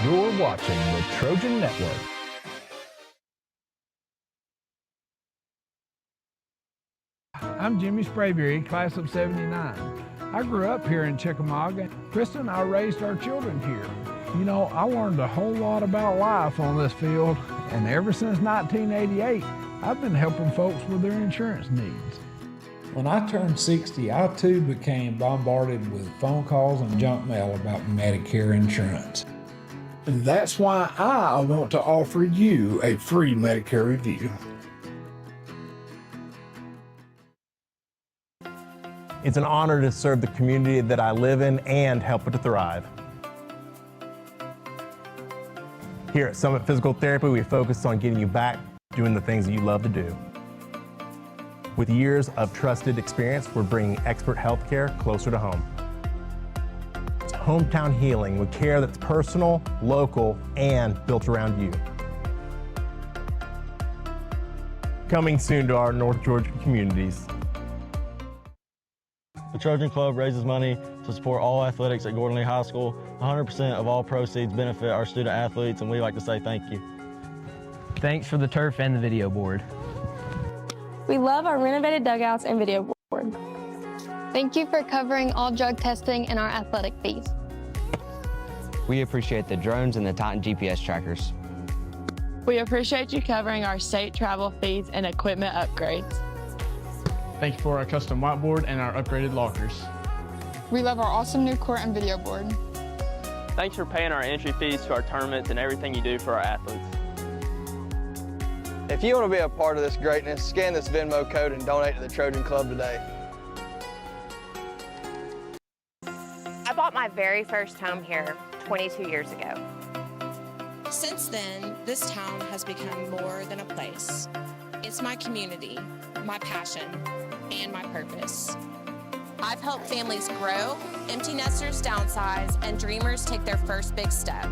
You're watching the Trojan Network. I'm Jimmy Sprayberry, class of '79. I grew up here in Chickamauga. Krista and I raised our children here. You know, I learned a whole lot about life on this field, and ever since 1988, I've been helping folks with their insurance needs. When I turned 60, I too became bombarded with phone calls and junk mail about Medicare insurance. That's why I want to offer you a free Medicare review. It's an honor to serve the community that I live in and help it to thrive. Here at Summit Physical Therapy, we focus on getting you back doing the things that you love to do. With years of trusted experience, we're bringing expert healthcare closer to home. It's hometown healing with care that's personal, local, and built around you. Coming soon to our North Georgia communities. The Trojan Club raises money to support all athletics at Gordon Lee High School. 100% of all proceeds benefit our student athletes, and we like to say thank you. Thanks for the turf and the video board. We love our renovated dugouts and video board. Thank you for covering all drug testing and our athletic fees. We appreciate the drones and the Titan GPS trackers. We appreciate you covering our state travel fees and equipment upgrades. Thank you for our custom whiteboard and our upgraded lockers. We love our awesome new court and video board. Thanks for paying our entry fees to our tournaments and everything you do for our athletes. If you want to be a part of this greatness, scan this Venmo code and donate to the Trojan Club today. I bought my very first home here 22 years ago. Since then, this town has become more than a place. It's my community, my passion, and my purpose. I've helped families grow, empty nesters downsize, and dreamers take their first big step.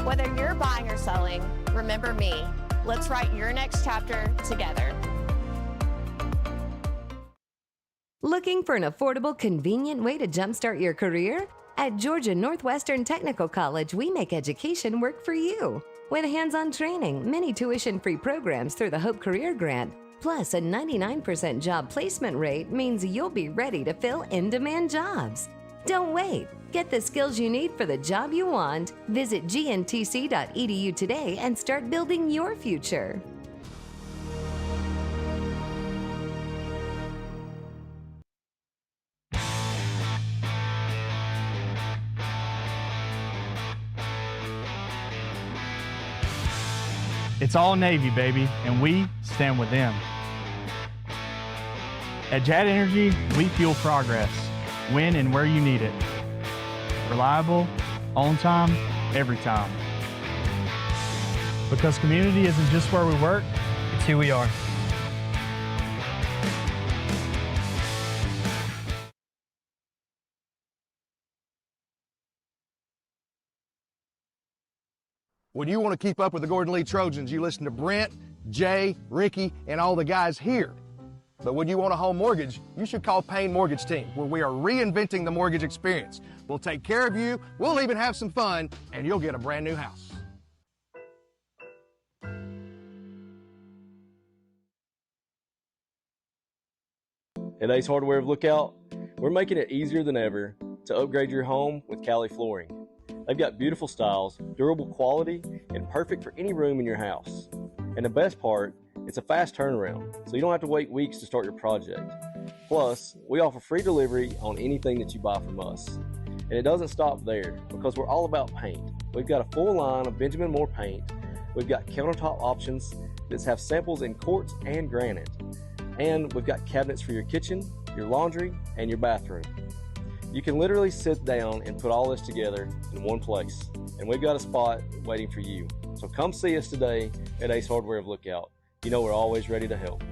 Whether you're buying or selling, remember me. Let's write your next chapter together. Looking for an affordable, convenient way to jumpstart your career? At Georgia Northwestern Technical College, we make education work for you. With hands-on training, many tuition-free programs through the Hope Career Grant, plus a 99% job placement rate means you'll be ready to fill in-demand jobs. Don't wait. Get the skills you need for the job you want. Visit gntc.edu today and start building your future. It's all Navy, baby, and we stand with them. At Jet Energy, we fuel progress, when and where you need it. Reliable, on time, every time. Because community isn't just where we work, it's who we are. When you want to keep up with the Gordon Lee Trojans, you listen to Brent, Jay, Ricky, and all the guys here. But when you want a home mortgage, you should call Payne Mortgage Team, where we are reinventing the mortgage experience. We'll take care of you, we'll even have some fun, and you'll get a brand new house. At Ace Hardware of Lookout, we're making it easier than ever to upgrade your home with Cali flooring. They've got beautiful styles, durable quality, and perfect for any room in your house. And the best part, it's a fast turnaround, so you don't have to wait weeks to start your project. Plus, we offer free delivery on anything that you buy from us. And it doesn't stop there, because we're all about paint. We've got a full line of Benjamin Moore paint. We've got countertop options that have samples in quartz and granite. And we've got cabinets for your kitchen, your laundry, and your bathroom. You can literally sit down and put all this together in one place. And we've got a spot waiting for you. So come see us today at Ace Hardware of Lookout. You know we're always ready to help.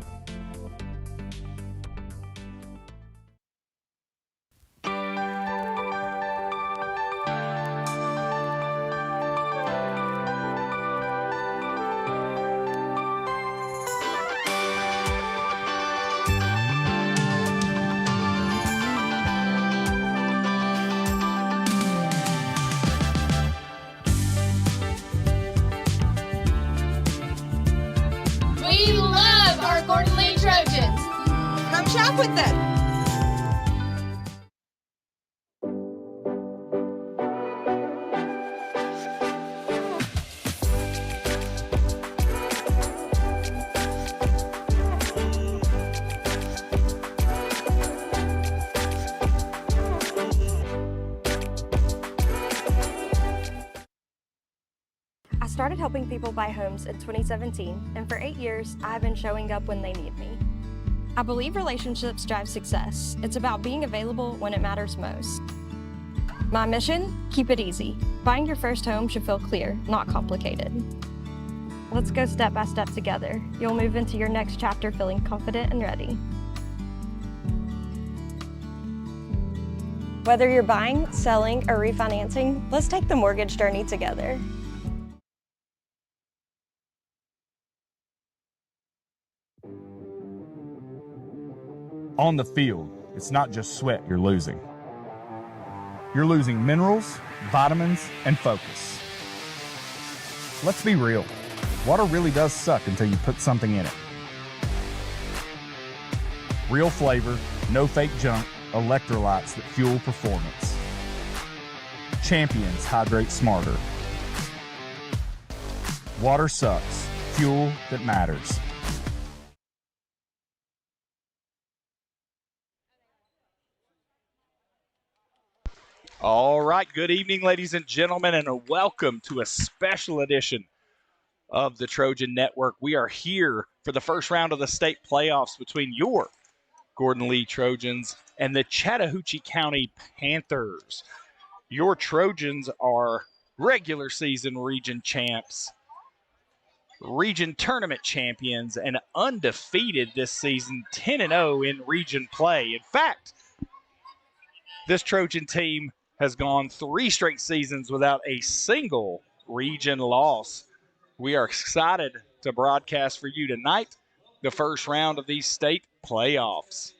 luck with it. I started helping people buy homes in 2017, and for 8 years, I have been showing up when they need me. I believe relationships drive success. It's about being available when it matters most. My mission? Keep it easy. Buying your first home should feel clear, not complicated. Let's go step by step together. You'll move into your next chapter feeling confident and ready. Whether you're buying, selling, or refinancing, let's take the mortgage journey together. On the field, it's not just sweat you're losing. You're losing minerals, vitamins, and focus. Let's be real. Water really does suck until you put something in it. Real flavor, no fake junk, electrolytes that fuel performance. Champions hydrate smarter. Water sucks. Fuel that matters. All right, good evening, ladies and gentlemen, and welcome to a special edition of the Trojan Network. We are here for the first round of the state playoffs between your Gordon Lee Trojans and the Chattahoochee County Panthers. Your Trojans are regular season region champs, region tournament champions, and undefeated this season, 10-0 in region play. In fact, this Trojan team has gone 3 straight seasons without a single region loss. We are excited to broadcast for you tonight the first round of these state playoffs.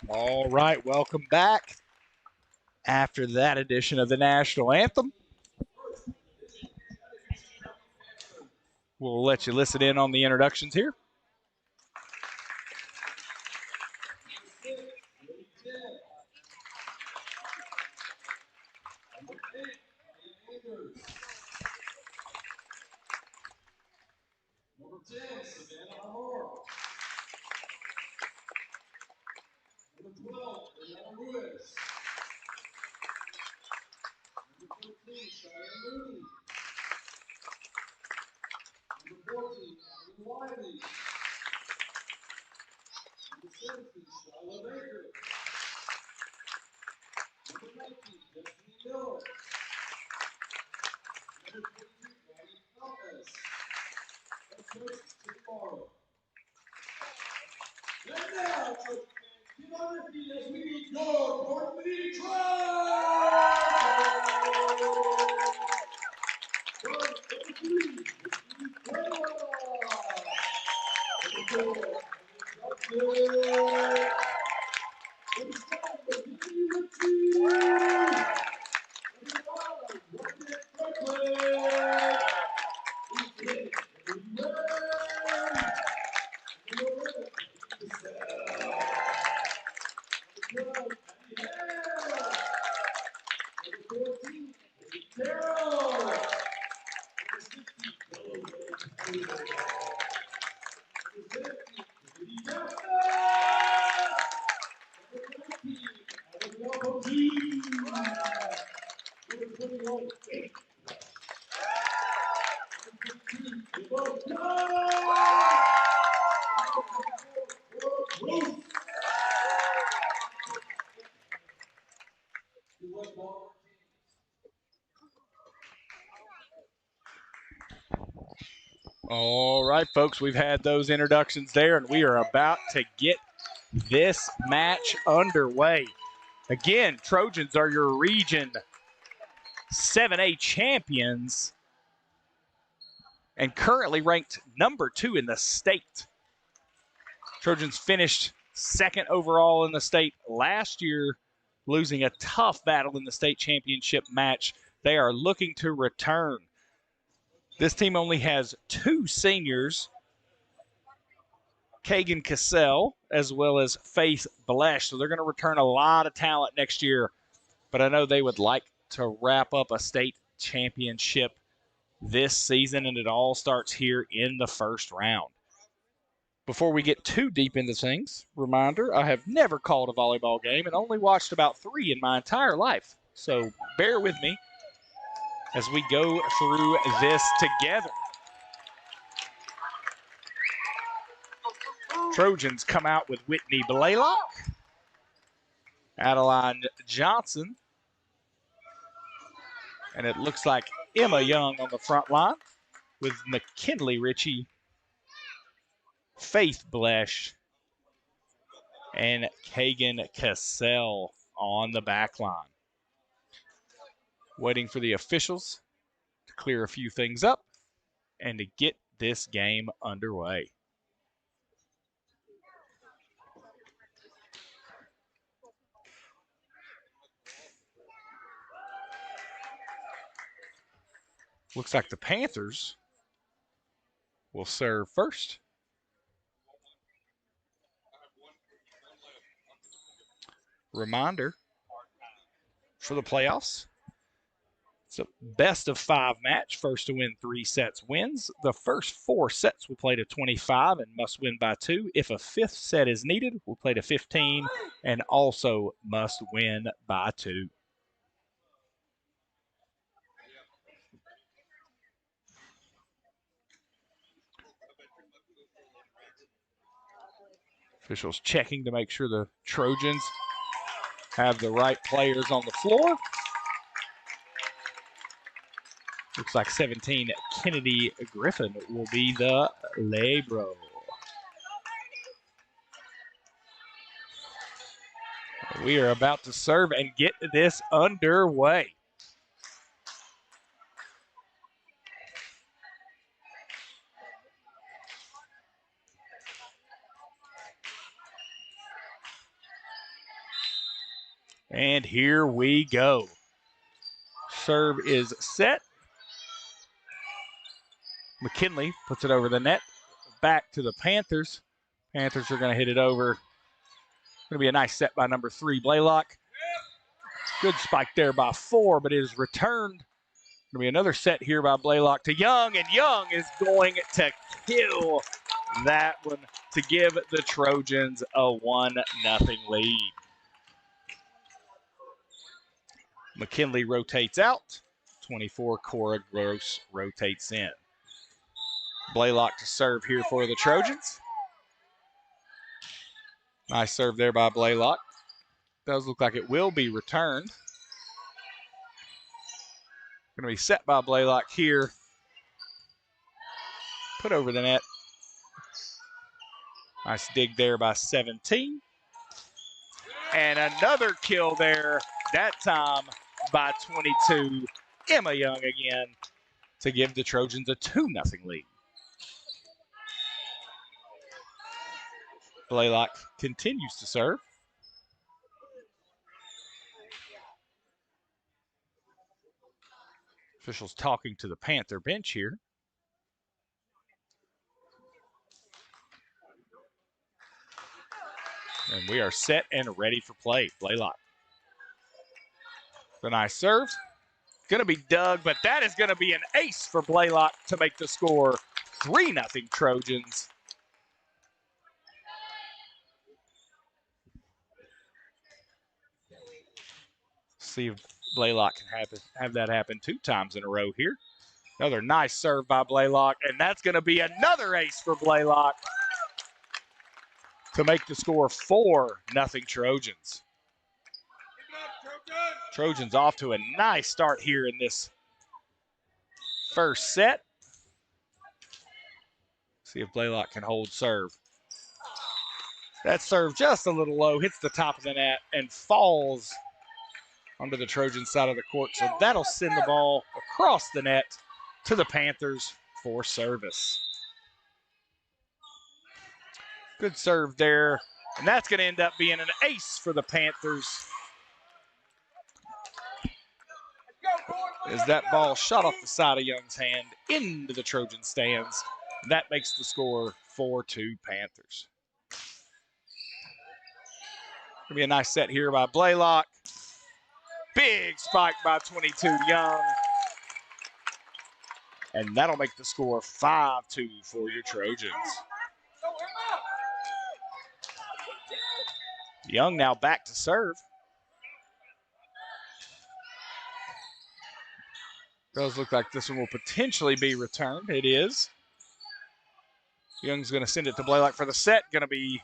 All right, welcome back after that edition of the National Anthem. We'll let you listen in on the introductions here. All right, folks, we've had those introductions there, and we are about to get this match underway. Again, Trojans are your Region 7A champions and currently ranked number 2 in the state. Trojans finished 2nd overall in the state last year, losing a tough battle in the state championship match. They are looking to return. This team only has 2 seniors, Kagan Cassell as well as Faith Blesh. So they're going to return a lot of talent next year. But I know they would like to wrap up a state championship this season, and it all starts here in the first round. Before we get too deep into things, reminder, I have never called a volleyball game and only watched about 3 in my entire life. So bear with me as we go through this together. Trojans come out with Whitney Blaylock, Adeline Johnson, and it looks like Emma Young on the front line with McKinley Ritchie, Faith Blesh, and Kagan Cassell on the back line. Waiting for the officials to clear a few things up and to get this game underway. Looks like the Panthers will serve first. Reminder for the playoffs. It's a best of 5 match. First to win 3 sets wins. The first 4 sets will play to 25 and must win by 2. If a 5th set is needed, we'll play to 15 and also must win by 2. Officials checking to make sure the Trojans have the right players on the floor. Looks like 17, Kennedy Griffin will be the libero. We are about to serve and get this underway. And here we go. Serve is set. McKinley puts it over the net. Back to the Panthers. Panthers are going to hit it over. Going to be a nice set by number 3, Blaylock. Good spike there by 4, but it is returned. Going to be another set here by Blaylock to Young, and Young is going to kill that one to give the Trojans a 1-0 lead. McKinley rotates out. 24, Cora Gross rotates in. Blaylock to serve here for the Trojans. Nice serve there by Blaylock. Does look like it will be returned. Going to be set by Blaylock here. Put over the net. Nice dig there by 17. And another kill there, that time by 22. Emma Young again to give the Trojans a 2-0 lead. Blaylock continues to serve. Officials talking to the Panther bench here. And we are set and ready for play. Blaylock. The nice serve. Going to be dug, but that is going to be an ace for Blaylock to make the score 3-0 Trojans. See if Blaylock can have that happen 2 times in a row here. Another nice serve by Blaylock, and that's going to be another ace for Blaylock to make the score 4-0 Trojans. Trojans off to a nice start here in this first set. See if Blaylock can hold serve. That serve just a little low, hits the top of the net, and falls onto the Trojan side of the court. So that'll send the ball across the net to the Panthers for service. Good serve there. And that's going to end up being an ace for the Panthers. As that ball shot off the side of Young's hand into the Trojan stands. That makes the score 4-2 Panthers. Going to be a nice set here by Blaylock. Big spike by 22 Young. And that'll make the score 5-2 for your Trojans. Young now back to serve. Does look like this one will potentially be returned. It is. Young's going to send it to Blaylock for the set. Going to be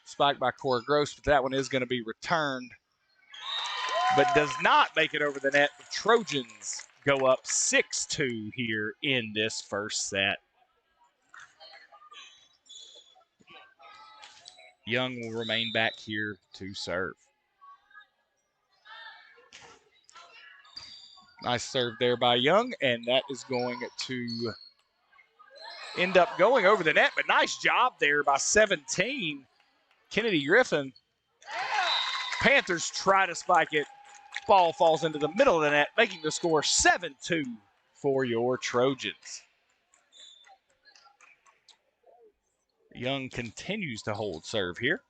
spiked by Cora Gross, but that one is going to be returned. But does not make it over the net. The Trojans go up 6-2 here in this first set. Young will remain back here to serve. Nice serve there by Young, and that is going to end up going over the net, but nice job there by 17, Kennedy Griffin. Panthers try to spike it. Ball falls into the middle of the net, making the score 7-2 for your Trojans. Young continues to hold serve here.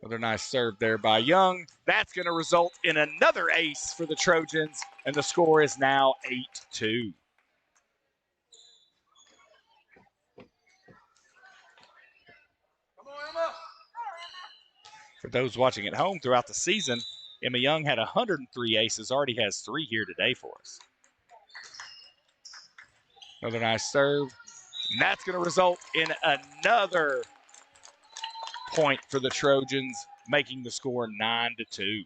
Another nice serve there by Young. That's going to result in another ace for the Trojans, and the score is now 8-2. For those watching at home throughout the season, Emma Young had 103 aces, already has 3 here today for us. Another nice serve. And that's going to result in another point for the Trojans, making the score 9-2.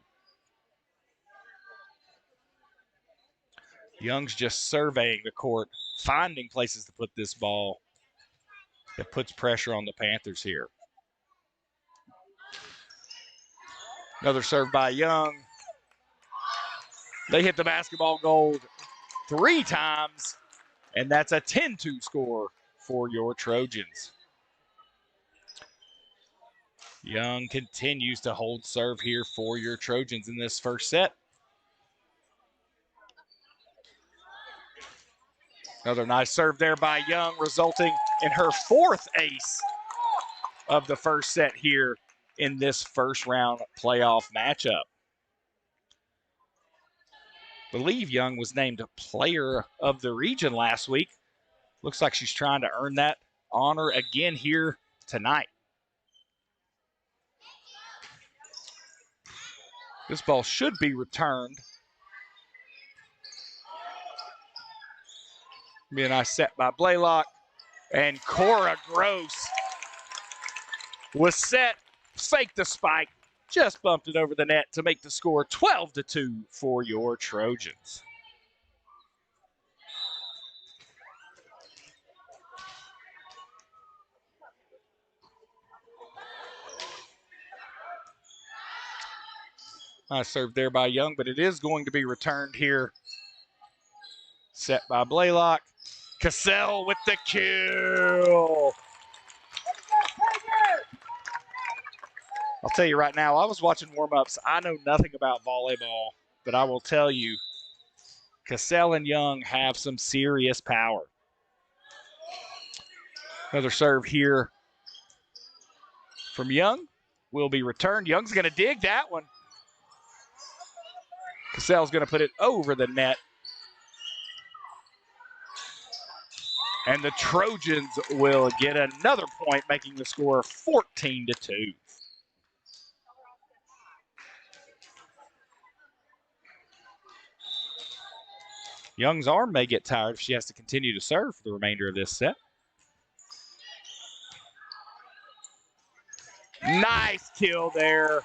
Young's just surveying the court, finding places to put this ball that puts pressure on the Panthers here. Another serve by Young. They hit the basketball goal 3 times, and that's a 10-2 score for your Trojans. Young continues to hold serve here for your Trojans in this first set. Another nice serve there by Young, resulting in her 4th ace of the first set here in this first round playoff matchup. I believe Young was named Player of the Region last week. Looks like she's trying to earn that honor again here tonight. This ball should be returned. Be a nice set by Blaylock. And Cora Gross was set, faked the spike, just bumped it over the net to make the score 12-2 for your Trojans. Nice serve there by Young, but it is going to be returned here. Set by Blaylock. Cassell with the kill. I'll tell you right now, I was watching warm-ups. I know nothing about volleyball, but I will tell you Cassell and Young have some serious power. Another serve here from Young will be returned. Young's going to dig that one. Cassell's going to put it over the net. And the Trojans will get another point, making the score 14-2. Young's arm may get tired if she has to continue to serve for the remainder of this set. Nice kill there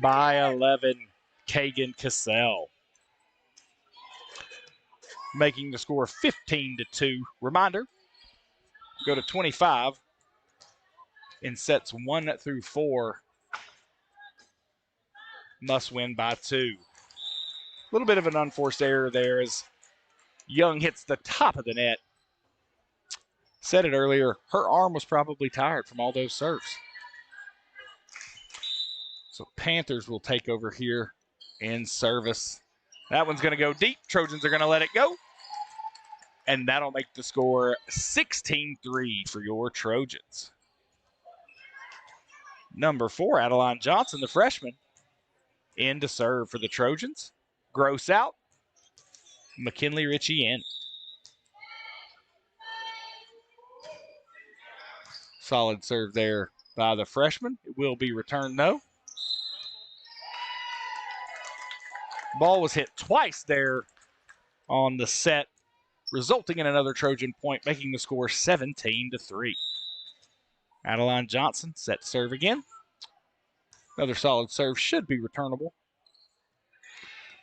by 11, Kagan Cassell, making the score 15-2. Reminder, go to 25 in sets 1 through 4. Must win by 2. A little bit of an unforced error there as Young hits the top of the net. Said it earlier, her arm was probably tired from all those serves. So Panthers will take over here in service. That one's going to go deep. Trojans are going to let it go. And that'll make the score 16-3 for your Trojans. Number 4, Adeline Johnson, the freshman, in to serve for the Trojans. Gross out. McKinley Ritchie in. Solid serve there by the freshman. It will be returned, though. Ball was hit twice there on the set, resulting in another Trojan point, making the score 17-3. Adeline Johnson set to serve again. Another solid serve should be returnable.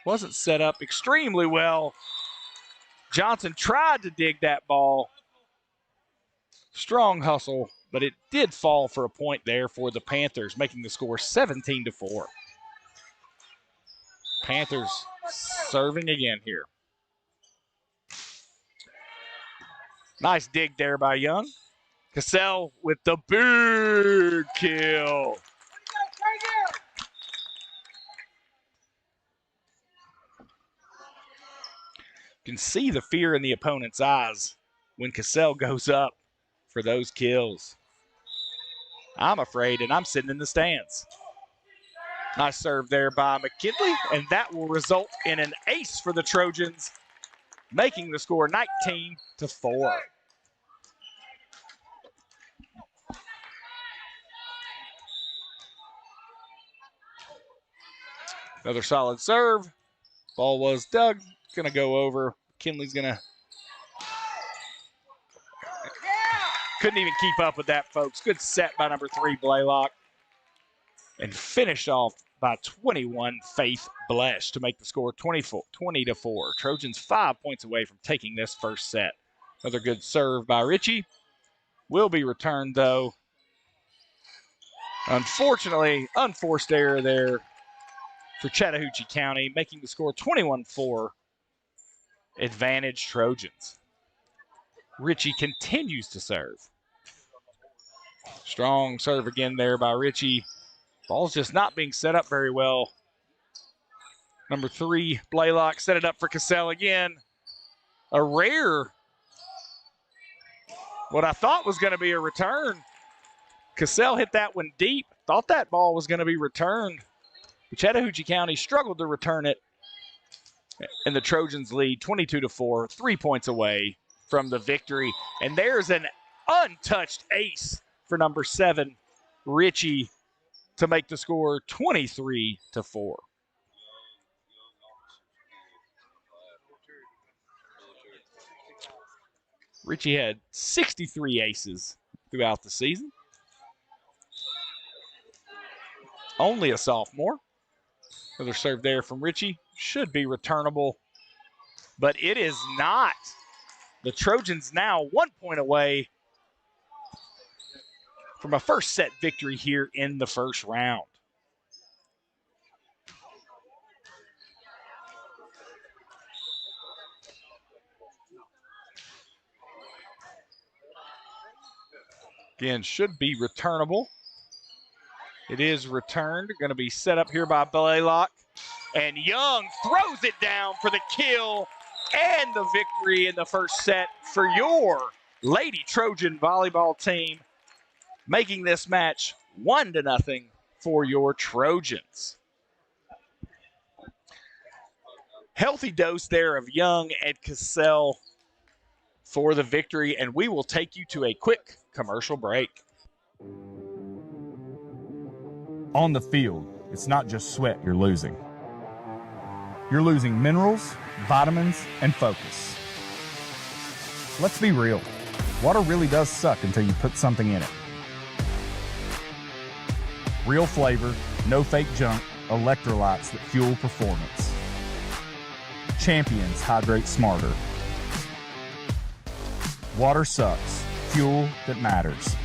Wasn't set up extremely well. Johnson tried to dig that ball. Strong hustle, but it did fall for a point there for the Panthers, making the score 17-4. Panthers serving again here. Nice dig there by Young. Cassell with the big kill. You can see the fear in the opponent's eyes when Cassell goes up for those kills. I'm afraid, and I'm sitting in the stands. Nice serve there by McKinley, and that will result in an ace for the Trojans, making the score 19-4. Another solid serve. Ball was dug. Going to go over. McKinley's going to... Couldn't even keep up with that, folks. Good set by number 3, Blaylock. And finished off by 21, Faith Blesh, to make the score 20-4. Trojans 5 points away from taking this first set. Another good serve by Ritchie. Will be returned, though. Unfortunately, unforced error there for Chattahoochee County, making the score 21-4. Advantage Trojans. Ritchie continues to serve. Strong serve again there by Ritchie. Ball's just not being set up very well. Number 3, Blaylock, set it up for Cassell again. A rare, what I thought was going to be a return. Cassell hit that one deep. Thought that ball was going to be returned. Chattahoochee County struggled to return it. And the Trojans lead 22-4, 3 points away from the victory. And there's an untouched ace for number 7, Ritchie, to make the score 23-4. Ritchie had 63 aces throughout the season. Only a sophomore. Another serve there from Ritchie. Should be returnable, but it is not. The Trojans now 1 point away from a first set victory here in the first round. Again, should be returnable. It is returned. Going to be set up here by Blaylock. And Young throws it down for the kill and the victory in the first set for your Lady Trojan volleyball team, making this match 1-0 for your Trojans. Healthy dose there of Young and Cassell for the victory, and we will take you to a quick commercial break. On the field, it's not just sweat you're losing. You're losing minerals, vitamins, and focus. Let's be real. Water really does suck until you put something in it. Real flavor, no fake junk, electrolytes that fuel performance. Champions hydrate smarter. Water sucks. Fuel that matters.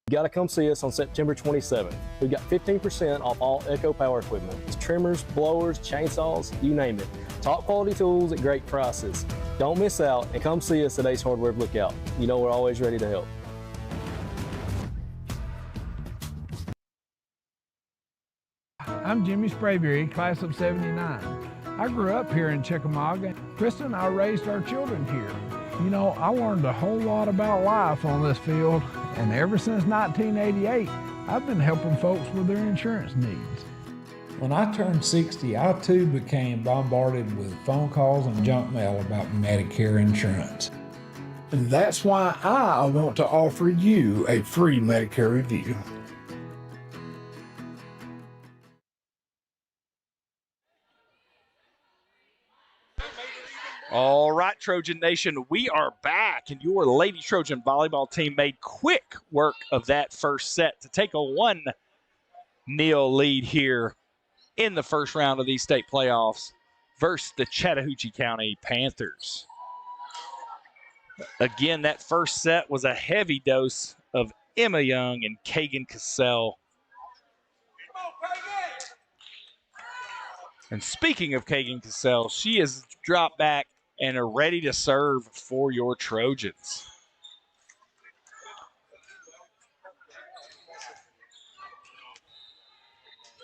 You gotta come see us on September 27th. We've got 15% off all Echo Power equipment. It's trimmers, blowers, chainsaws, you name it. Top quality tools at great prices. Don't miss out and come see us at Ace Hardware Lookout. You know we're always ready to help. I'm Jimmy Sprayberry, class of 79. I grew up here in Chickamauga. Krista and I raised our children here. You know, I learned a whole lot about life on this field, and ever since 1988, I've been helping folks with their insurance needs. When I turned 60, I too became bombarded with phone calls and junk mail about Medicare insurance. And that's why I want to offer you a free Medicare review. All right, Trojan Nation, we are back, and your Lady Trojan volleyball team made quick work of that first set to take a 1-0 lead here in the first round of these state playoffs versus the Chattahoochee County Panthers. Again, that first set was a heavy dose of Emma Young and Kagan Cassell. And speaking of Kagan Cassell, she has dropped back and are ready to serve for your Trojans.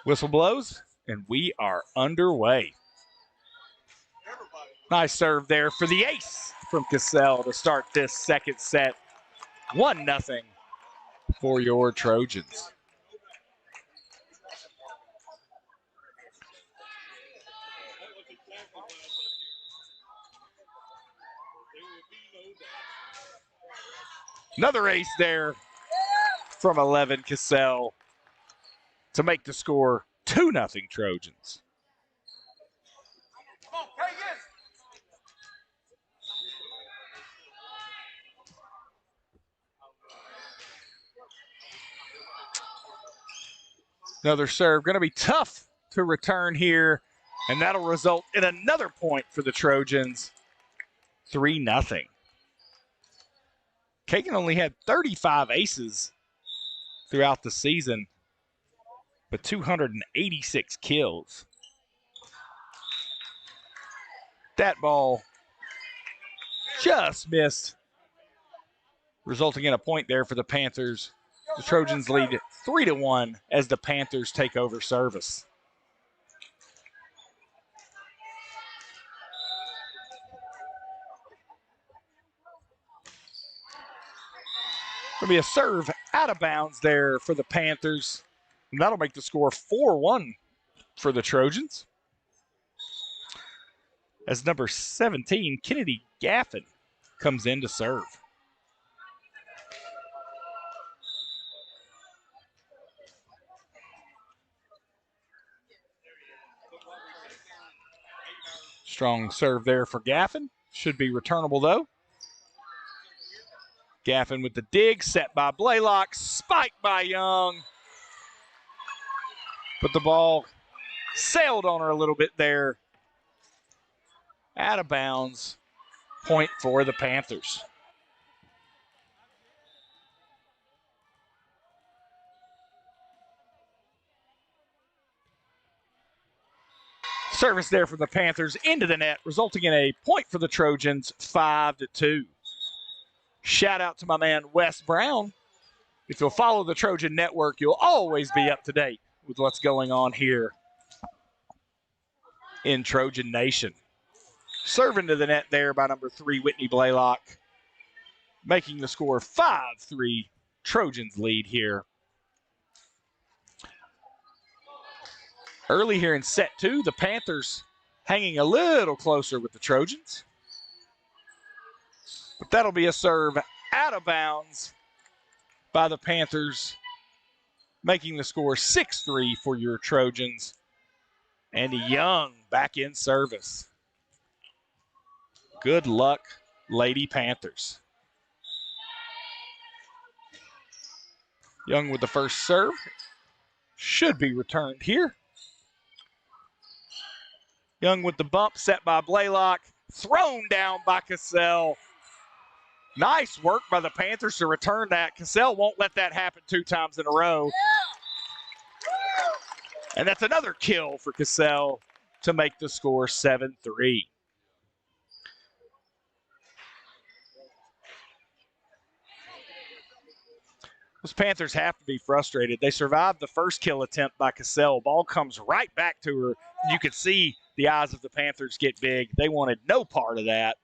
Whistle blows, and we are underway. Nice serve there for the ace from Cassell to start this second set. 1-0 for your Trojans. Another ace there from 11, Cassell, to make the score 2-0 Trojans. Another serve, going to be tough to return here, and that'll result in another point for the Trojans, 3-0. Kagan only had 35 aces throughout the season, but 286 kills. That ball just missed, resulting in a point there for the Panthers. The Trojans lead 3-1 as the Panthers take over service. Going to be a serve out of bounds there for the Panthers. And that'll make the score 4-1 for the Trojans. As number 17, Kennedy Gaffin, comes in to serve. Strong serve there for Gaffin. Should be returnable though. Gaffin with the dig, set by Blaylock, spiked by Young. But the ball sailed on her a little bit there. Out of bounds. Point for the Panthers. Service there from the Panthers into the net, resulting in a point for the Trojans, 5-2. Shout out to my man Wes Brown. If you'll follow the Trojan Network, you'll always be up to date with what's going on here in Trojan Nation. Serving to the net there by number 3, Whitney Blaylock, making the score 5-3. Trojans lead here. Early here in set 2, the Panthers hanging a little closer with the Trojans. But that'll be a serve out of bounds by the Panthers, making the score 6-3 for your Trojans. Andy Young back in service. Good luck, Lady Panthers. Young with the first serve. Should be returned here. Young with the bump, set by Blaylock. Thrown down by Cassell. Nice work by the Panthers to return that. Cassell won't let that happen 2 times in a row. And that's another kill for Cassell to make the score 7-3. Those Panthers have to be frustrated. They survived the first kill attempt by Cassell. Ball comes right back to her. You could see the eyes of the Panthers get big. They wanted no part of that.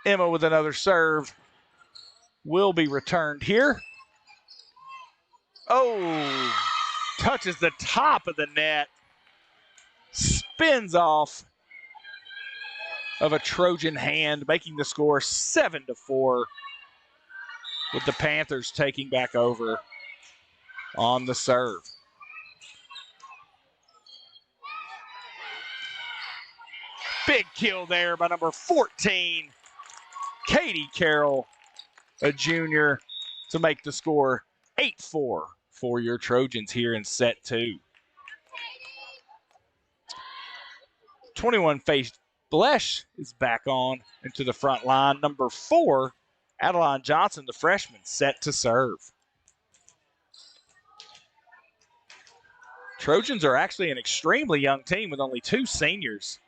Emma with another serve will be returned here. Oh, touches the top of the net. Spins off of a Trojan hand, making the score 7-4. With the Panthers taking back over on the serve. Big kill there by number 14, Katie Carroll, a junior, to make the score 8-4 for your Trojans here in set 2. 21 Faith Blesh is back on into the front line. Number 4, Adeline Johnson, the freshman, set to serve. Trojans are actually an extremely young team with only 2 seniors.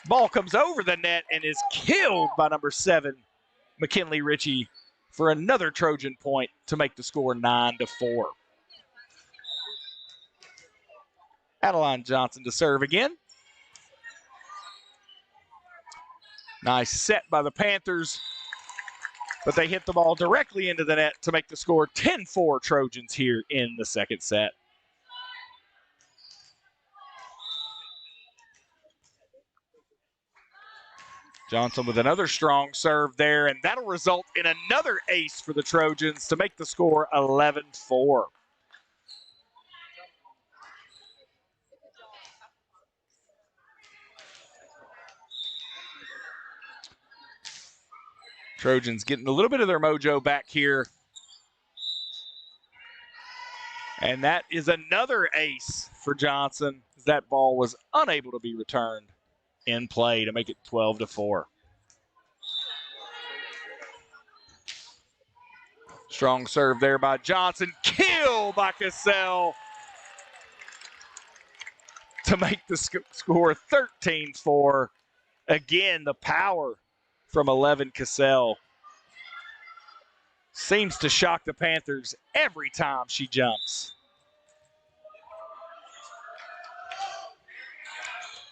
Ball comes over the net and is killed by number 7, McKinley Ritchie, for another Trojan point to make the score 9-4. Adeline Johnson to serve again. Nice set by the Panthers, but they hit the ball directly into the net to make the score 10-4 Trojans here in the second set. Johnson with another strong serve there, and that'll result in another ace for the Trojans to make the score 11-4. Trojans getting a little bit of their mojo back here. And that is another ace for Johnson. That ball was unable to be returned in play to make it 12-4. Strong serve there by Johnson. Kill by Cassell to make the score 13-4. Again, the power from 11 Cassell seems to shock the Panthers every time she jumps.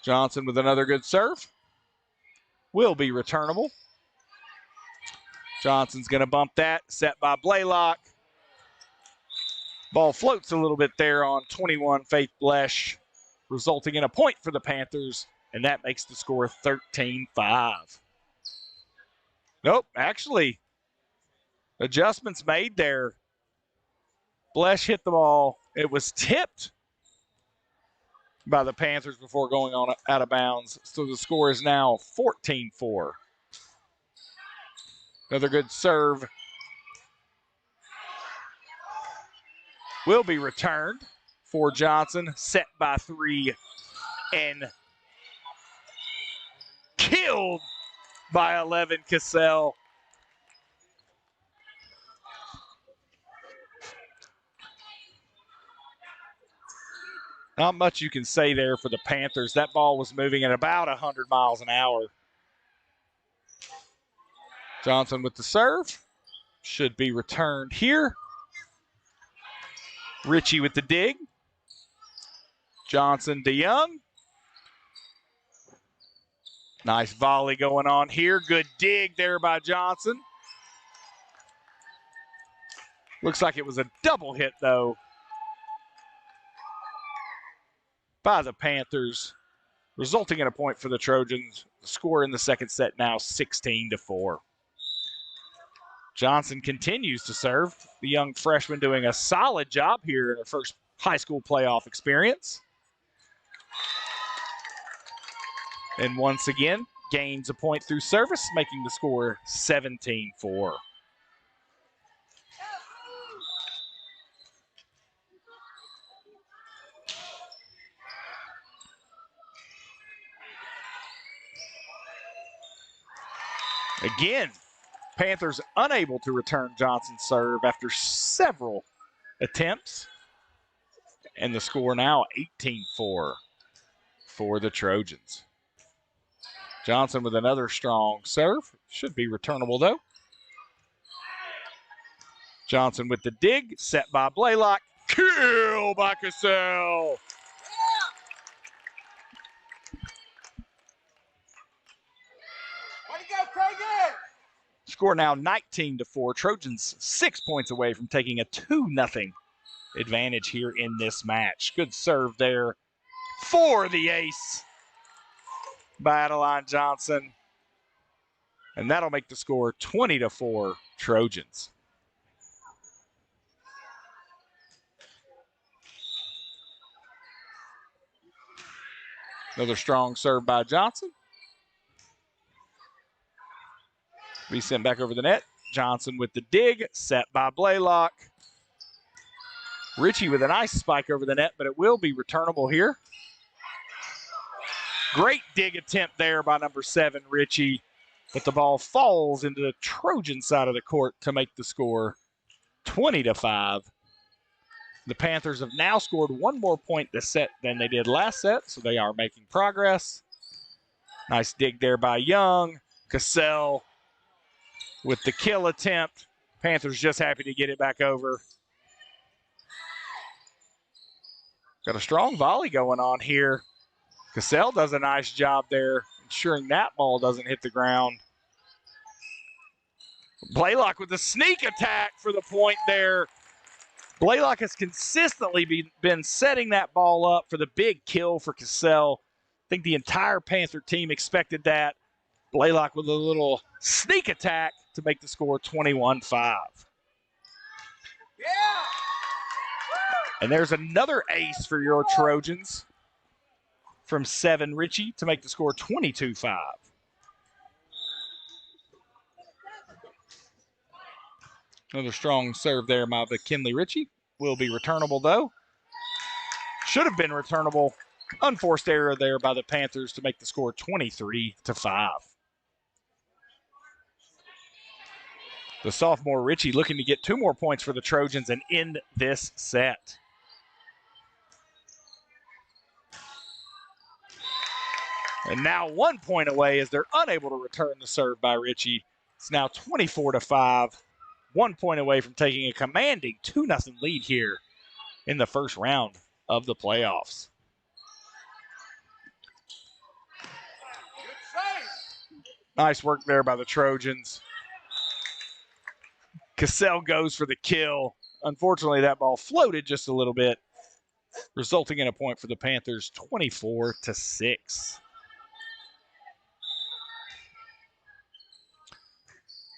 Johnson with another good serve. Will be returnable. Johnson's going to bump that. Set by Blaylock. Ball floats a little bit there on 21 Faith Blesh, resulting in a point for the Panthers, and that makes the score 13-5. Nope, actually, adjustments made there. Blesh hit the ball. It was tipped by the Panthers before going on out of bounds. So the score is now 14-4. Another good serve will be returned for Johnson. Set by 3 and killed by 11 Cassell. Not much you can say there for the Panthers. That ball was moving at about 100 miles an hour. Johnson with the serve. Should be returned here. Ritchie with the dig. Johnson to Young. Nice volley going on here. Good dig there by Johnson. Looks like it was a double hit, though, by the Panthers, resulting in a point for the Trojans. The score in the second set now 16-4. Johnson continues to serve. The young freshman doing a solid job here in her first high school playoff experience. And once again, gains a point through service, making the score 17-4. Again, Panthers unable to return Johnson's serve after several attempts. And the score now 18-4 for the Trojans. Johnson with another strong serve. Should be returnable, though. Johnson with the dig. Set by Blaylock. Kill by Cassell. Score now 19-4. Trojans 6 points away from taking a 2-0 advantage here in this match. Good serve there for the ace by Adeline Johnson. And that'll make the score 20-4 Trojans. Another strong serve by Johnson. Be sent back over the net. Johnson with the dig, set by Blaylock. Ritchie with a nice spike over the net, but it will be returnable here. Great dig attempt there by number 7, Ritchie, but the ball falls into the Trojan side of the court to make the score 20-5. The Panthers have now scored 1 more point this set than they did last set, so they are making progress. Nice dig there by Young. Cassell with the kill attempt. Panthers just happy to get it back over. Got a strong volley going on here. Cassell does a nice job there, ensuring that ball doesn't hit the ground. Blaylock with the sneak attack for the point there. Blaylock has consistently been setting that ball up for the big kill for Cassell. I think the entire Panther team expected that. Blaylock with a little sneak attack to make the score 21-5. Yeah! And there's another ace for your Trojans from 7, Ritchie, to make the score 22-5. Another strong serve there by McKinley Ritchie. Will be returnable, though. Should have been returnable. Unforced error there by the Panthers to make the score 23-5. The sophomore Ritchie looking to get 2 more points for the Trojans and end this set. And now 1 point away as they're unable to return the serve by Ritchie. It's now 24-5. 1 point away from taking a commanding 2-0 lead here in the first round of the playoffs. Nice work there by the Trojans. Cassell goes for the kill. Unfortunately, that ball floated just a little bit, resulting in a point for the Panthers, 24-6.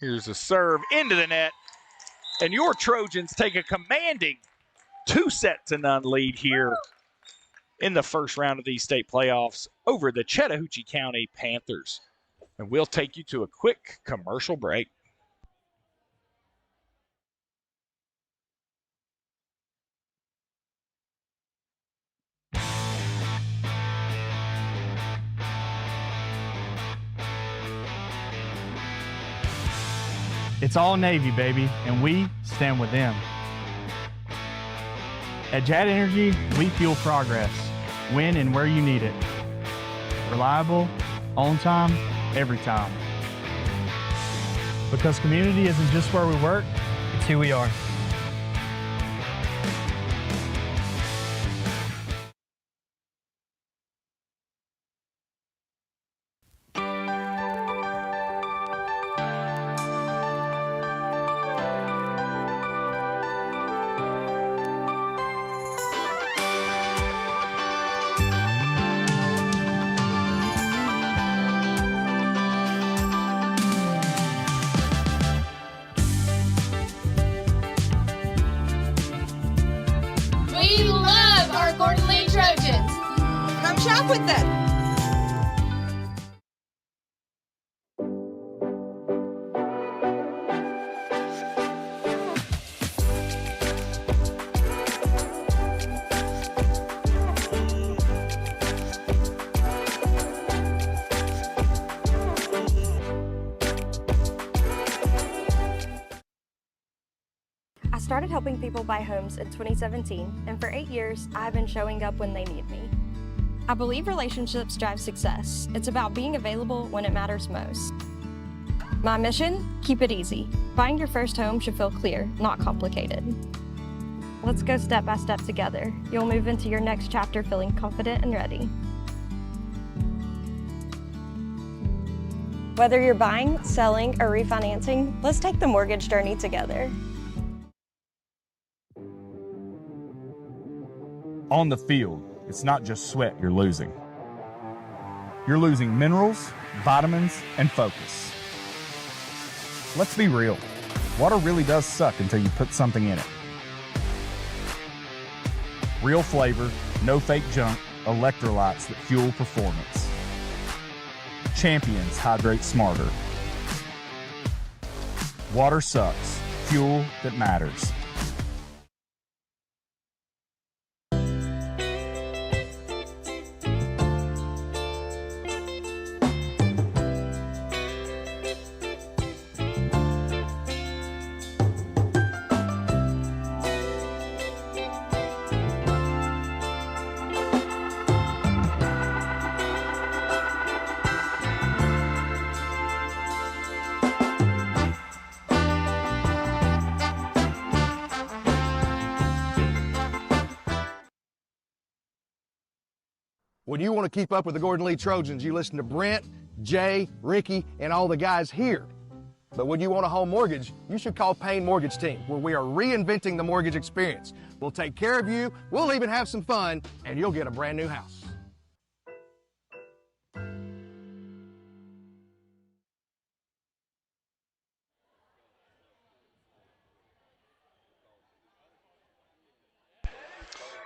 Here's a serve into the net, and your Trojans take a commanding 2-0 lead here in the first round of these state playoffs over the Chattahoochee County Panthers. And we'll take you to a quick commercial break. It's all Navy, baby, and we stand with them. At Jat Energy, we fuel progress, when and where you need it. Reliable, on time, every time. Because community isn't just where we work, It's who we are. We love our Gordon Lee Trojans. Come shop with them. I started helping people buy homes in 2017, and for 8 years, I have been showing up when they need me. I believe relationships drive success. It's about being available when it matters most. My mission? Keep it easy. Buying your first home should feel clear, not complicated. Let's go step by step together. You'll move into your next chapter feeling confident and ready. Whether you're buying, selling, or refinancing, let's take the mortgage journey together. On the field, it's not just sweat you're losing. You're losing minerals, vitamins, and focus. Let's be real. Water really does suck until you put something in it. Real flavor, no fake junk, electrolytes that fuel performance. Champions hydrate smarter. Water sucks. Fuel that matters. When you want to keep up with the Gordon Lee Trojans, you listen to Brent, Jay, Ricky, and all the guys here. But when you want a home mortgage, you should call Payne Mortgage Team, where we are reinventing the mortgage experience. We'll take care of you, we'll even have some fun, and you'll get a brand new house.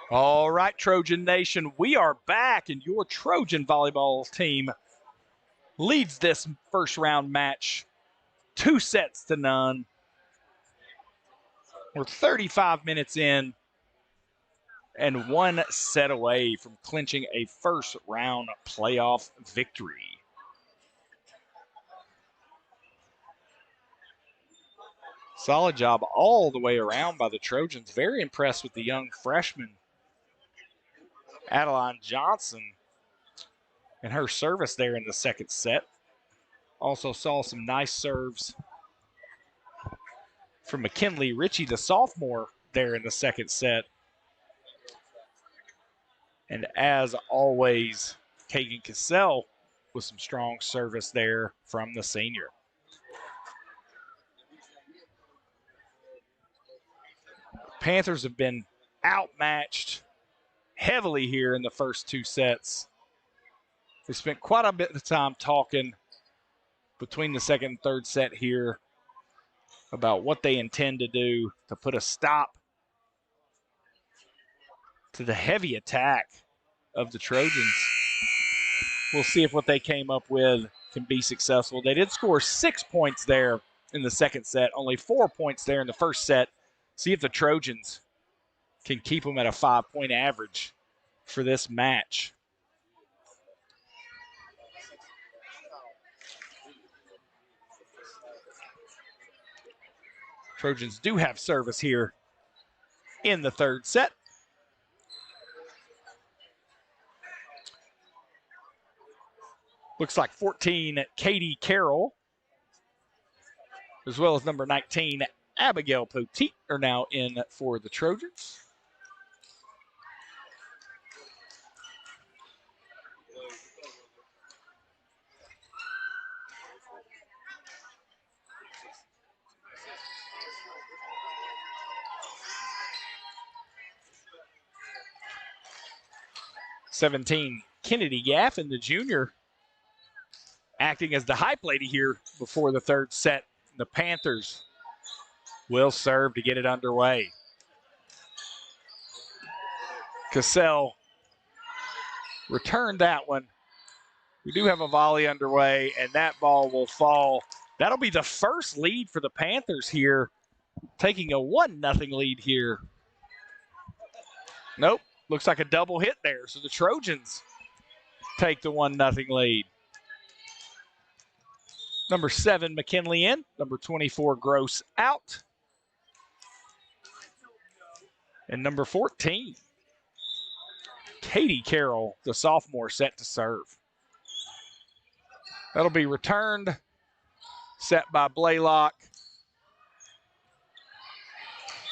All right, Trojan Nation, we are back, and your Trojan volleyball team leads this first round match 2-0. We're 35 minutes in and 1 set away from clinching a first round playoff victory. Solid job all the way around by the Trojans. Very impressed with the young freshman Adeline Johnson and her service there in the second set. Also saw some nice serves from McKinley Ritchie, the sophomore, there in the second set. And as always, Kagan Cassell with some strong service there from the senior. Panthers have been outmatched heavily here in the first 2 sets. We spent quite a bit of time talking between the second and third set here about what they intend to do to put a stop to the heavy attack of the Trojans. We'll see if what they came up with can be successful. They did score 6 points there in the second set, only 4 points there in the first set. See if the Trojans can keep them at a 5-point average for this match. Trojans do have service here in the third set. Looks like 14, Katie Carroll, as well as number 19, Abigail Poteet, are now in for the Trojans. '17, Kennedy Gaffin, the junior, acting as the hype lady here before the third set. The Panthers will serve to get it underway. Cassell returned that one. We do have a volley underway, and that ball will fall. That'll be the first lead for the Panthers here, taking a 1-0 lead here. Nope, looks like a double hit there. So the Trojans take the 1-0 lead. Number 7, McKinley in. Number 24, Gross out. And number 14, Katie Carroll, the sophomore, set to serve. That'll be returned, set by Blaylock.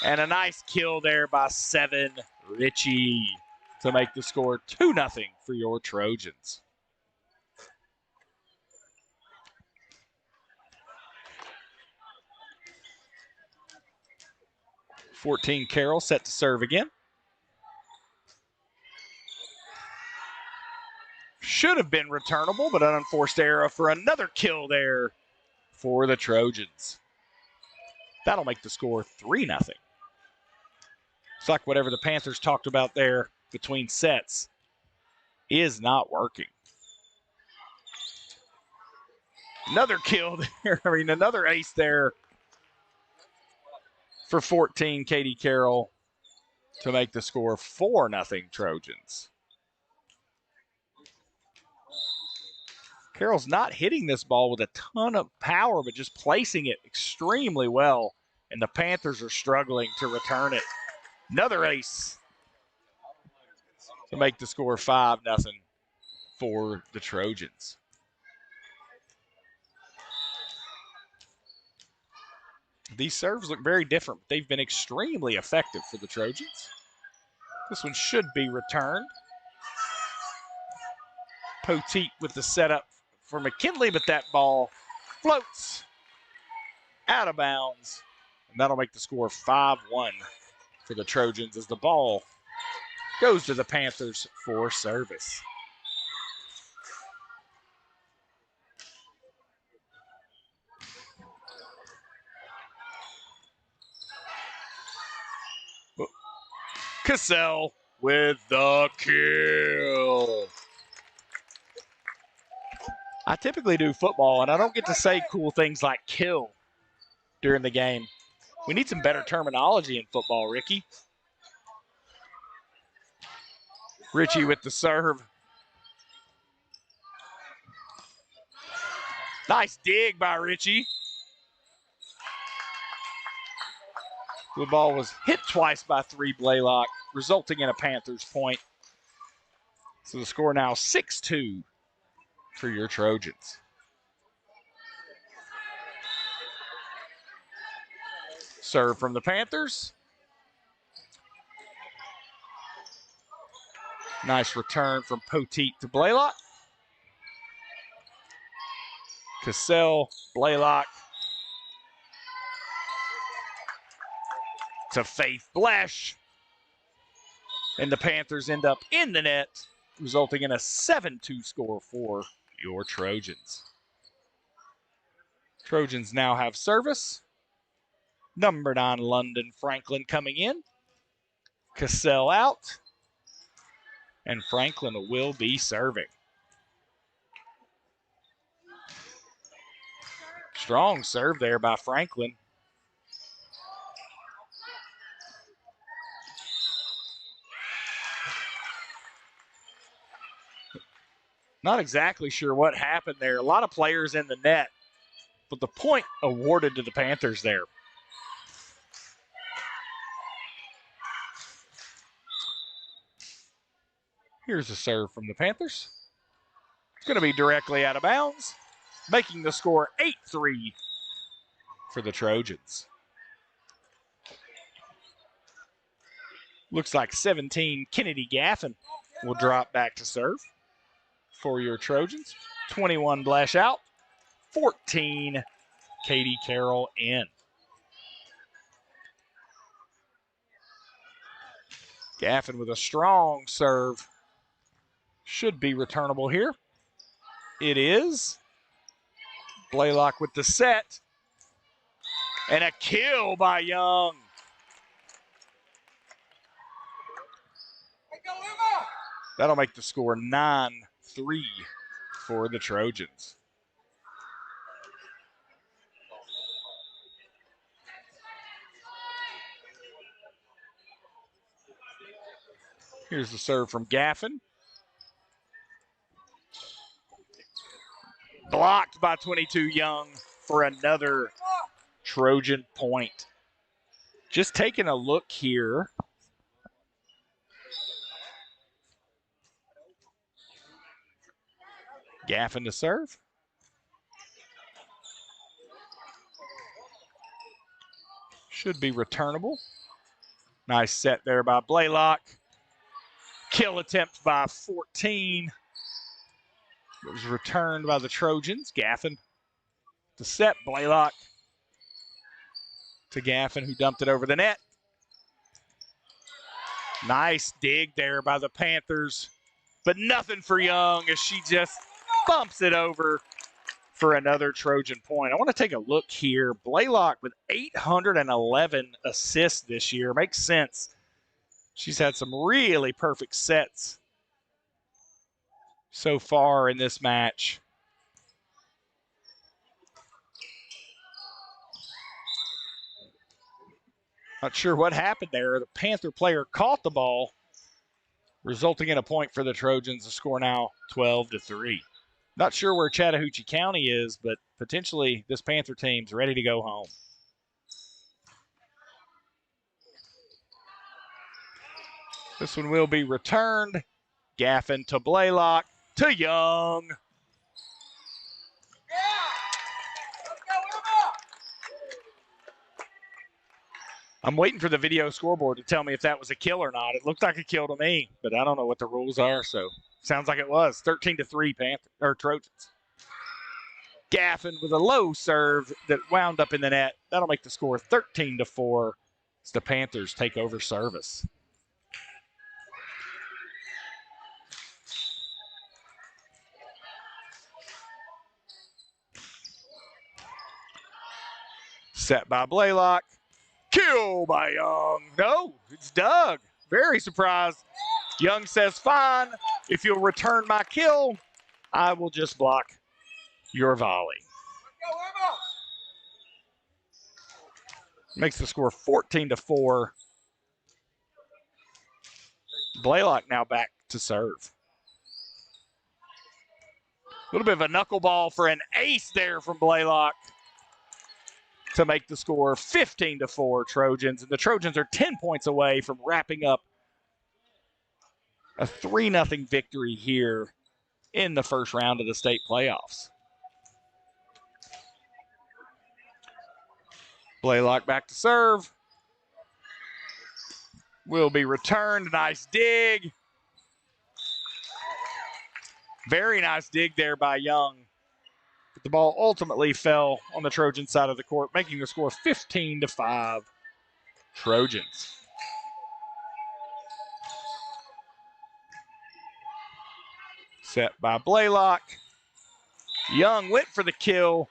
And a nice kill there by 7, Ritchie, to make the score 2-0 for your Trojans. '14, Carroll, set to serve again. Should have been returnable, but an unforced error for another kill there for the Trojans. That'll make the score 3-0. It's like whatever the Panthers talked about there between sets is not working. Another kill there. I mean, another ace there for 14, Katie Carroll, to make the score 4-0 Trojans. Carroll's not hitting this ball with a ton of power, but just placing it extremely well, and the Panthers are struggling to return it. Another ace to make the score 5-0 for the Trojans. These serves look very different, but they've been extremely effective for the Trojans. This one should be returned. Poteet with the setup for McKinley, but that ball floats out of bounds, and that'll make the score 5-1 for the Trojans as the ball goes to the Panthers for service. Cassell with the kill. I typically do football, and I don't get to say cool things like kill during the game. We need some better terminology in football, Ricky. Ritchie with the serve. Nice dig by Ritchie. The ball was hit twice by 3 Blaylock, resulting in a Panthers point. So the score now 6-2 for your Trojans. Serve from the Panthers. Nice return from Poteet to Blaylock. Cassell, Blaylock to Faith Blesh. And the Panthers end up in the net, resulting in a 7-2 score for your Trojans. Trojans now have service. Number 9, London Franklin coming in. Cassell out. And Franklin will be serving. Strong serve there by Franklin. Not exactly sure what happened there. A lot of players in the net, but the point awarded to the Panthers there. Here's a serve from the Panthers. It's going to be directly out of bounds, making the score 8-3 for the Trojans. Looks like 17, Kennedy Gaffin will drop back to serve for your Trojans. 21, Blash out. 14, Katie Carroll in. Gaffin with a strong serve. Should be returnable here. It is. Blaylock with the set. And a kill by Young. That'll make the score 9-3 for the Trojans. Here's the serve from Gaffin. Blocked by 22 Young for another Trojan point. Just taking a look here. Gaffin to serve. Should be returnable. Nice set there by Blaylock. Kill attempt by 14. It was returned by the Trojans. Gaffin to set. Blaylock to Gaffin, who dumped it over the net. Nice dig there by the Panthers, but nothing for Young as she just bumps it over for another Trojan point. I want to take a look here. Blaylock with 811 assists this year. Makes sense. She's had some really perfect sets so far in this match. Not sure what happened there. The Panther player caught the ball, resulting in a point for the Trojans. The score now 12-3. Not sure where Chattahoochee County is, but potentially this Panther team's ready to go home. This one will be returned. Gaffin to Blaylock to Young. I'm waiting for the video scoreboard to tell me if that was a kill or not. It looked like a kill to me, but I don't know what the rules are, so sounds like it was. 13-3 Trojans. Gaffin with a low serve that wound up in the net. That'll make the score 13-4 as the Panthers take over service. Set by Blaylock. Kill by Young. No, it's Doug. Very surprised. Young says, fine, if you'll return my kill, I will just block your volley. Makes the score 14-4. Blaylock now back to serve. A little bit of a knuckleball for an ace there from Blaylock to make the score 15-4 Trojans. And the Trojans are 10 points away from wrapping up a 3-0 victory here in the first round of the state playoffs. Blaylock back to serve. Will be returned. Nice dig. Very nice dig there by Young. But the ball ultimately fell on the Trojan side of the court, making the score 15-5 Trojans. Set by Blaylock. Young went for the kill.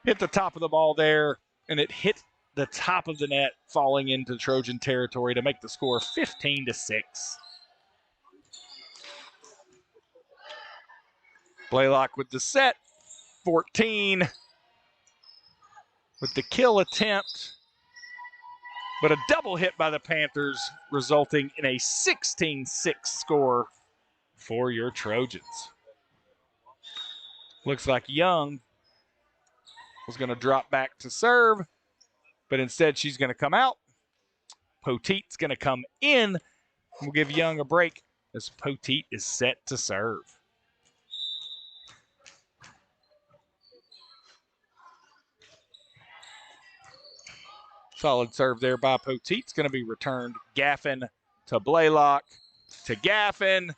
Hit the top of the ball there, and it hit the top of the net, falling into Trojan territory to make the score 15-6. Blaylock with the set, 14 with the kill attempt, but a double hit by the Panthers, resulting in a 16-6 score for your Trojans. Looks like Young was going to drop back to serve, but instead she's going to come out. Poteet's going to come in. We'll give Young a break as Poteet is set to serve. Solid serve there by Poteet. It's going to be returned. Gaffin to Blaylock to Gaffin.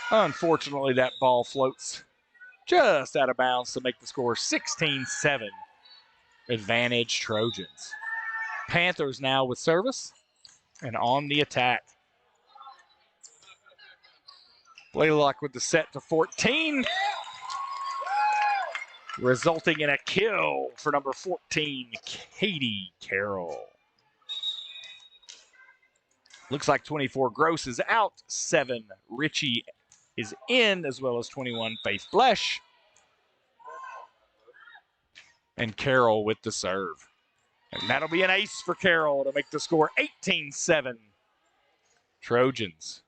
Unfortunately, that ball floats just out of bounds to make the score 16-7. Advantage Trojans. Panthers now with service and on the attack. Blaylock with the set to 14. Resulting in a kill for number 14, Katie Carroll. Looks like 24 Gross is out, 7 Ritchie is in, as well as 21 Faith Blesh. And Carroll with the serve. And that'll be an ace for Carroll to make the score 18-7. Trojans.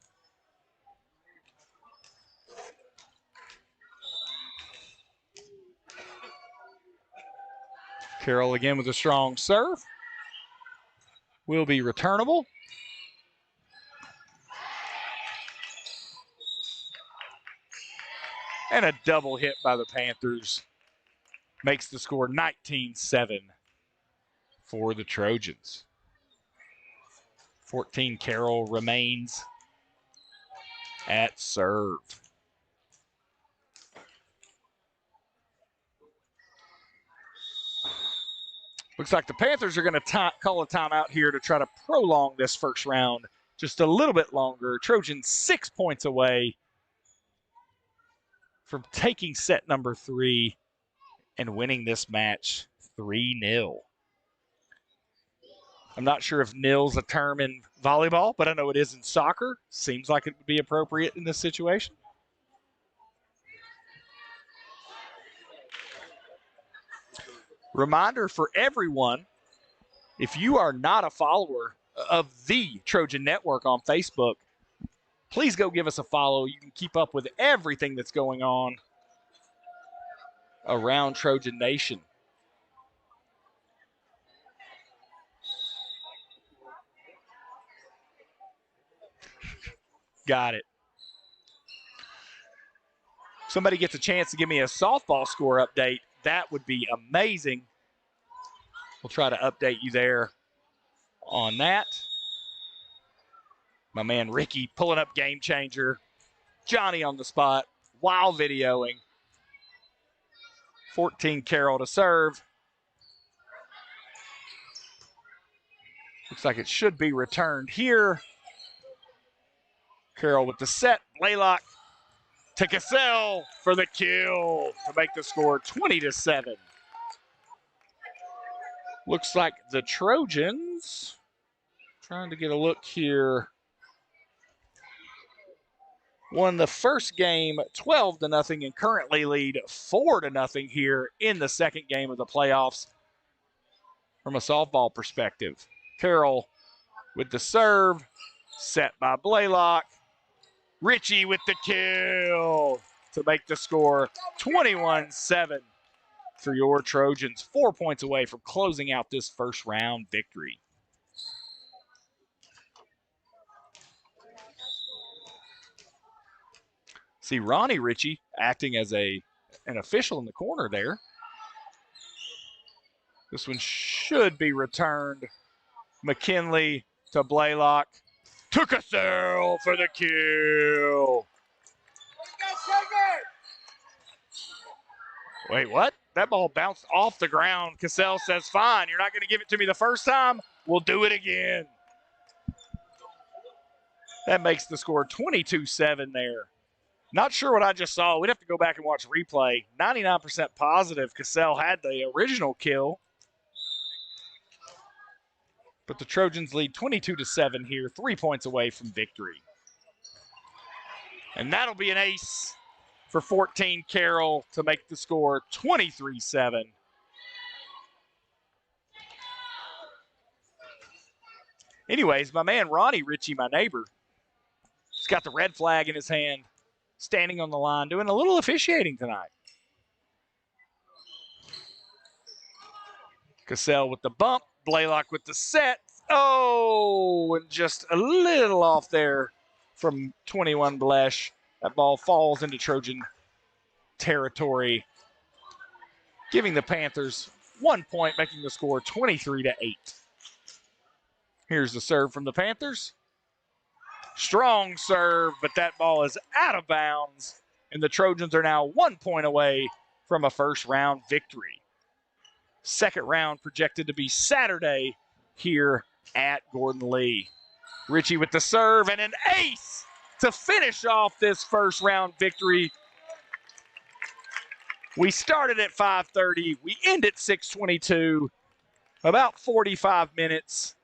Carroll again with a strong serve. Will be returnable. And a double hit by the Panthers makes the score 19-7 for the Trojans. 14 Carroll remains at serve. Looks like the Panthers are going to call a timeout here to try to prolong this first round just a little bit longer. Trojans 6 points away from taking set number 3 and winning this match 3-0. I'm not sure if nil's a term in volleyball, but I know it is in soccer. Seems like it would be appropriate in this situation. Reminder for everyone, if you are not a follower of the Trojan Network on Facebook, please go give us a follow. You can keep up with everything that's going on around Trojan Nation. Got it. Somebody gets a chance to give me a softball score update. That would be amazing. We'll try to update you there on that. My man Ricky pulling up Game Changer. Johnny on the spot while videoing. 14 Carroll to serve. Looks like it should be returned here. Carroll with the set. Blaylock to Cassell for the kill to make the score 20-7. Looks like the Trojans, trying to get a look here, won the first game 12-0 and currently lead 4-0 here in the second game of the playoffs from a softball perspective. Carroll with the serve, set by Blaylock. Ritchie with the kill to make the score 21-7 for your Trojans. 4 points away from closing out this first round victory. See Ronnie Ritchie acting as an official in the corner there. This one should be returned. McKinley to Blaylock. Took a throw for the kill. Wait, what? That ball bounced off the ground. Cassell says, fine, you're not going to give it to me the first time? We'll do it again. That makes the score 22-7 there. Not sure what I just saw. We'd have to go back and watch replay. 99% positive Cassell had the original kill. But the Trojans lead 22-7 here, 3 points away from victory. And that'll be an ace for 14 Carroll to make the score 23-7. Anyways, my man Ronnie Ritchie, my neighbor, he's got the red flag in his hand, standing on the line, doing a little officiating tonight. Cassell with the bump, Blaylock with the set. Oh, and just a little off there from 21 Blesh. That ball falls into Trojan territory, giving the Panthers 1 point, making the score 23-8. Here's the serve from the Panthers. Strong serve, but that ball is out of bounds, and the Trojans are now 1 point away from a first-round victory. Second round projected to be Saturday here at Gordon Lee. Ritchie with the serve and an ace to finish off this first-round victory. We started at 5:30. We end at 6:22. About 45 minutes.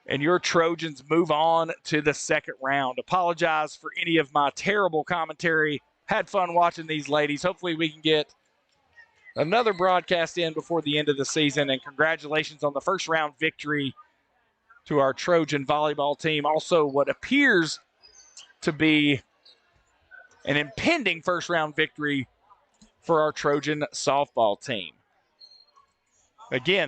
And your Trojans move on to the second round. Apologize for any of my terrible commentary. Had fun watching these ladies. Hopefully we can get another broadcast in before the end of the season. And congratulations on the first round victory to our Trojan volleyball team. Also what appears to be an impending first round victory for our Trojan softball team. Again,